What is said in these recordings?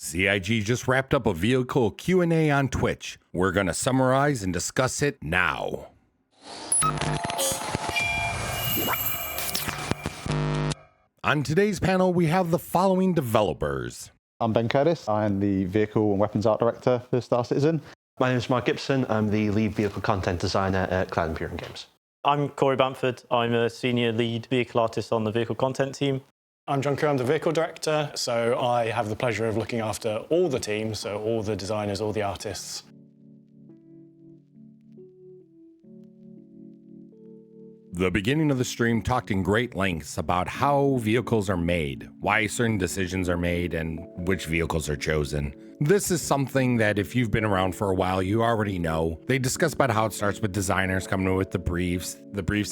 CIG just wrapped up a vehicle Q&A on Twitch. We're going to summarize and discuss it now. On today's panel, we have the following developers. I'm Ben Curtis. I'm the Vehicle and Weapons Art Director for Star Citizen. My name is Mark Gibson. I'm the lead vehicle content designer at Cloud Imperium Games. I'm Corey Bamford. I'm a senior lead vehicle artist on the vehicle content team. I'm John Crew, I'm the vehicle director, so I have the pleasure of looking after all the teams, so all the designers, all the artists. The beginning of the stream talked in great lengths about how vehicles are made, why certain decisions are made, and which vehicles are chosen. This is something that if you've been around for a while, you already know. They discuss about how it starts with designers coming with the briefs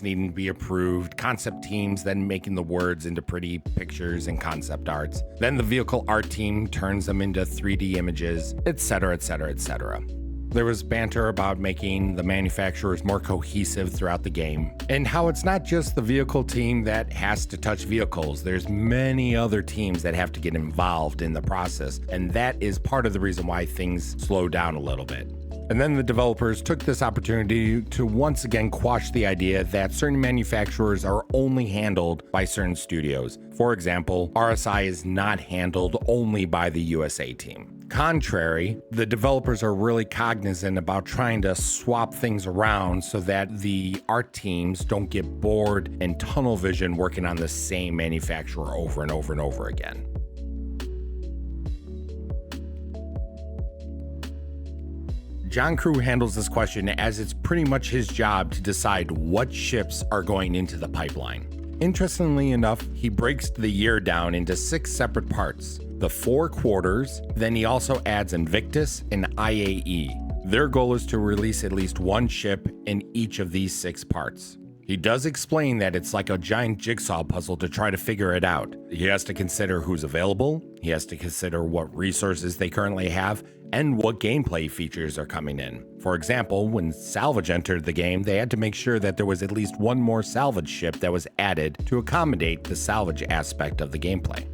needing to be approved, concept teams then making the words into pretty pictures and concept arts. Then the vehicle art team turns them into 3D images, etc., etc., etc. There was banter about making the manufacturers more cohesive throughout the game, and how it's not just the vehicle team that has to touch vehicles. There's many other teams that have to get involved in the process, and that is part of the reason why things slow down a little bit. And then the developers took this opportunity to once again quash the idea that certain manufacturers are only handled by certain studios. For example, RSI is not handled only by the USA team. Contrary, the developers are really cognizant about trying to swap things around so that the art teams don't get bored and tunnel vision working on the same manufacturer over and over and over again. John Crew handles this question as it's pretty much his job to decide what ships are going into the pipeline. Interestingly enough, he breaks the year down into 6 separate parts. The 4 quarters, then he also adds Invictus and IAE. Their goal is to release at least one ship in each of these 6 parts. He does explain that it's like a giant jigsaw puzzle to try to figure it out. He has to consider who's available, he has to consider what resources they currently have, and what gameplay features are coming in. For example, when salvage entered the game, they had to make sure that there was at least one more salvage ship that was added to accommodate the salvage aspect of the gameplay.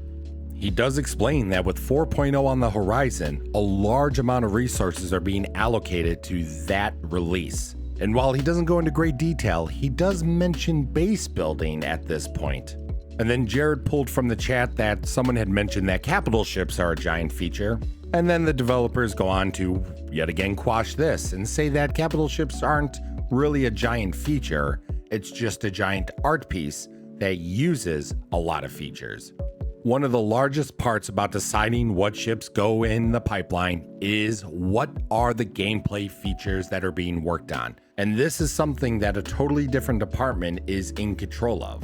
He does explain that with 4.0 on the horizon, a large amount of resources are being allocated to that release. And while he doesn't go into great detail, he does mention base building at this point. And then Jared pulled from the chat that someone had mentioned that capital ships are a giant feature. And then the developers go on to yet again quash this and say that capital ships aren't really a giant feature, it's just a giant art piece that uses a lot of features. One of the largest parts about deciding what ships go in the pipeline is what are the gameplay features that are being worked on. And this is something that a totally different department is in control of.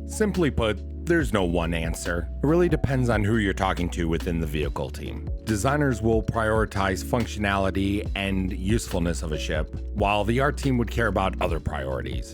Simply put, there's no one answer. It really depends on who you're talking to within the vehicle team. Designers will prioritize functionality and usefulness of a ship, while the art team would care about other priorities.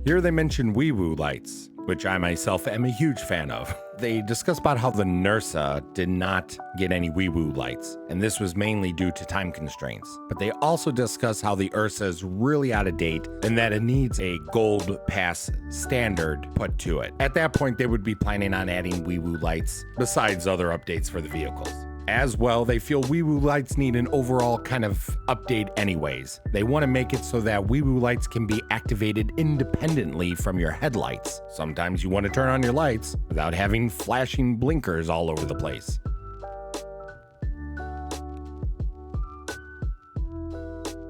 Here they mention WeeWoo Lights, which I myself am a huge fan of. They discuss about how the Nursa did not get any WeeWoo lights, and this was mainly due to time constraints. But they also discuss how the Ursa is really out of date and that it needs a gold pass standard put to it. At that point, they would be planning on adding WeeWoo lights, besides other updates for the vehicles. As well, they feel WeeWoo Lights need an overall kind of update anyways. They want to make it so that WeeWoo Lights can be activated independently from your headlights. Sometimes you want to turn on your lights without having flashing blinkers all over the place.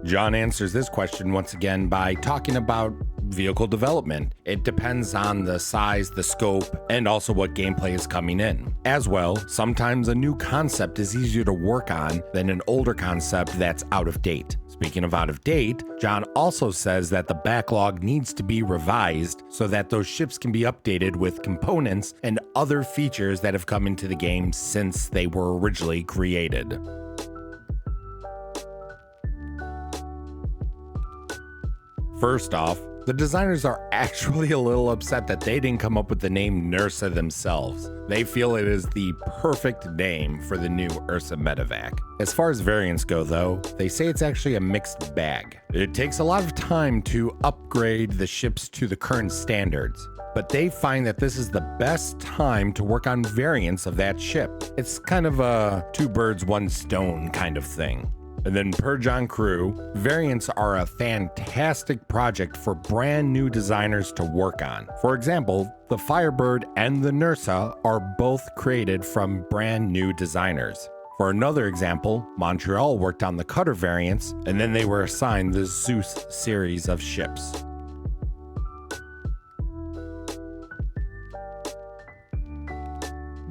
John answers this question once again by talking about vehicle development. It depends on the size, the scope, and also what gameplay is coming in. As well, sometimes a new concept is easier to work on than an older concept that's out of date. Speaking of out of date, John also says that the backlog needs to be revised so that those ships can be updated with components and other features that have come into the game since they were originally created. First off, The designers are actually a little upset that they didn't come up with the name Nursa themselves. They feel it is the perfect name for the new Ursa medevac. As far as variants go though, they say it's actually a mixed bag. It takes a lot of time to upgrade the ships to the current standards, but they find that this is the best time to work on variants of that ship. It's kind of a two birds, one stone kind of thing. And then per John Crew, variants are a fantastic project for brand new designers to work on. For example, the Firebird and the Nursa are both created from brand new designers. For another example, Montreal worked on the Cutter variants, and then they were assigned the Zeus series of ships.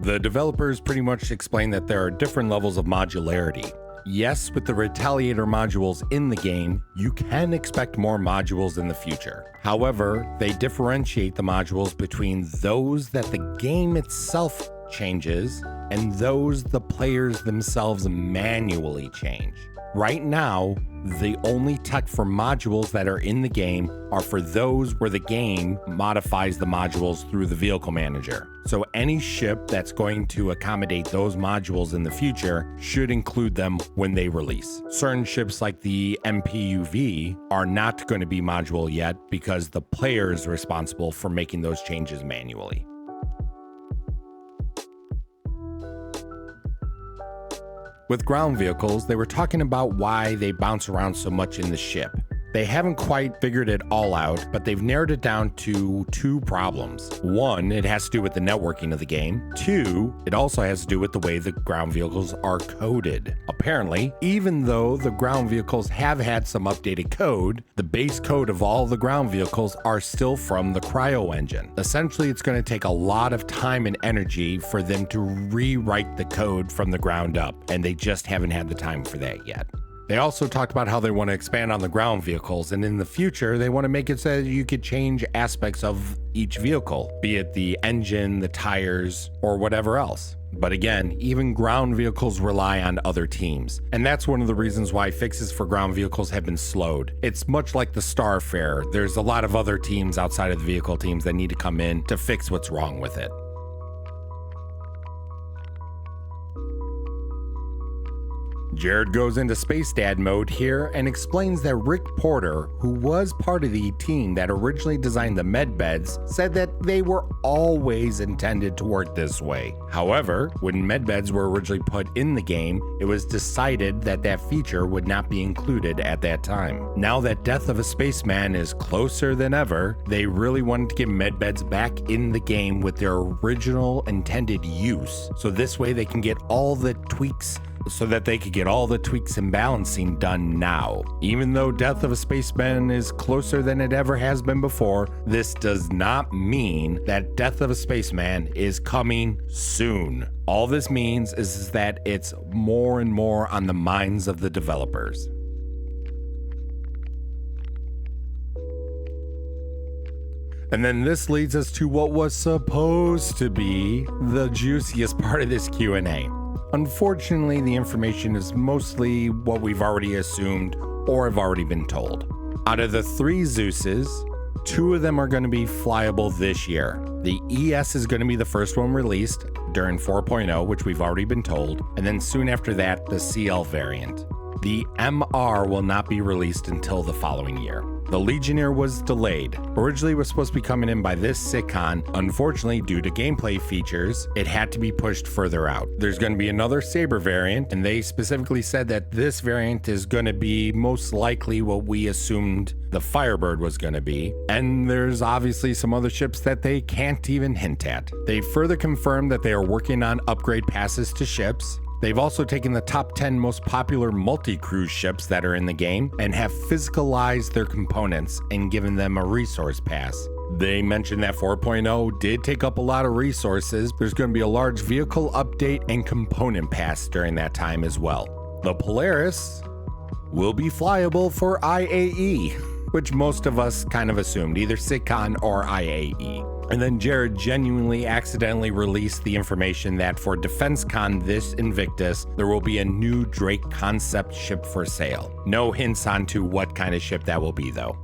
The developers pretty much explain that there are different levels of modularity. Yes, with the Retaliator modules in the game, you can expect more modules in the future. However, they differentiate the modules between those that the game itself changes and those the players themselves manually change. Right now, the only tech for modules that are in the game are for those where the game modifies the modules through the vehicle manager. So any ship that's going to accommodate those modules in the future should include them when they release. Certain ships like the MPUV are not going to be module yet because the player is responsible for making those changes manually. With ground vehicles, they were talking about why they bounce around so much in the ship. They haven't quite figured it all out, but they've narrowed it down to two problems. One, it has to do with the networking of the game. Two, it also has to do with the way the ground vehicles are coded. Apparently, even though the ground vehicles have had some updated code, the base code of all the ground vehicles are still from the cryo engine. Essentially, it's going to take a lot of time and energy for them to rewrite the code from the ground up, and they just haven't had the time for that yet. They also talked about how they want to expand on the ground vehicles, and in the future, they want to make it so that you could change aspects of each vehicle, be it the engine, the tires, or whatever else. But again, even ground vehicles rely on other teams, and that's one of the reasons why fixes for ground vehicles have been slowed. It's much like the Starfare. There's a lot of other teams outside of the vehicle teams that need to come in to fix what's wrong with it. Jared goes into Space Dad mode here and explains that Rick Porter, who was part of the team that originally designed the medbeds, said that they were always intended to work this way. However, when medbeds were originally put in the game, it was decided that that feature would not be included at that time. Now that Death of a Spaceman is closer than ever, they really wanted to get medbeds back in the game with their original intended use, so this way they can get all the tweaks and balancing done now. Even though Death of a Spaceman is closer than it ever has been before, this does not mean that Death of a Spaceman is coming soon. All this means is that it's more and more on the minds of the developers. And then this leads us to what was supposed to be the juiciest part of this Q&A. Unfortunately, the information is mostly what we've already assumed or have already been told. Out of the 3 Zeuses, 2 of them are going to be flyable this year. The ES is going to be the first one released during 4.0, which we've already been told, and then soon after that, the CL variant. The MR will not be released until the following year. The Legionnaire was delayed. Originally was supposed to be coming in by this SitCon. Unfortunately, due to gameplay features, it had to be pushed further out. There's going to be another Saber variant, and they specifically said that this variant is going to be most likely what we assumed the Firebird was going to be. And there's obviously some other ships that they can't even hint at. They further confirmed that they are working on upgrade passes to ships. They've also taken the top 10 most popular multi-cruise ships that are in the game and have physicalized their components and given them a resource pass. They mentioned that 4.0 did take up a lot of resources. There's going to be a large vehicle update and component pass during that time as well. The Polaris will be flyable for IAE, which most of us kind of assumed, either SitCon or IAE. And then Jared genuinely accidentally released the information that for DefenseCon this Invictus, there will be a new Drake concept ship for sale. No hints onto what kind of ship that will be though.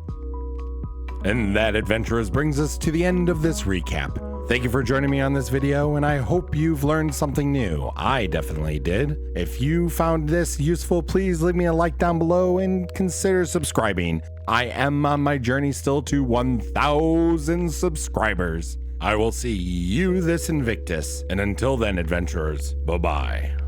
And that, adventurers, brings us to the end of this recap. Thank you for joining me on this video, and I hope you've learned something new. I definitely did. If you found this useful, please leave me a like down below and consider subscribing. I am on my journey still to 1,000 subscribers. I will see you this Invictus, and until then, adventurers, bye-bye.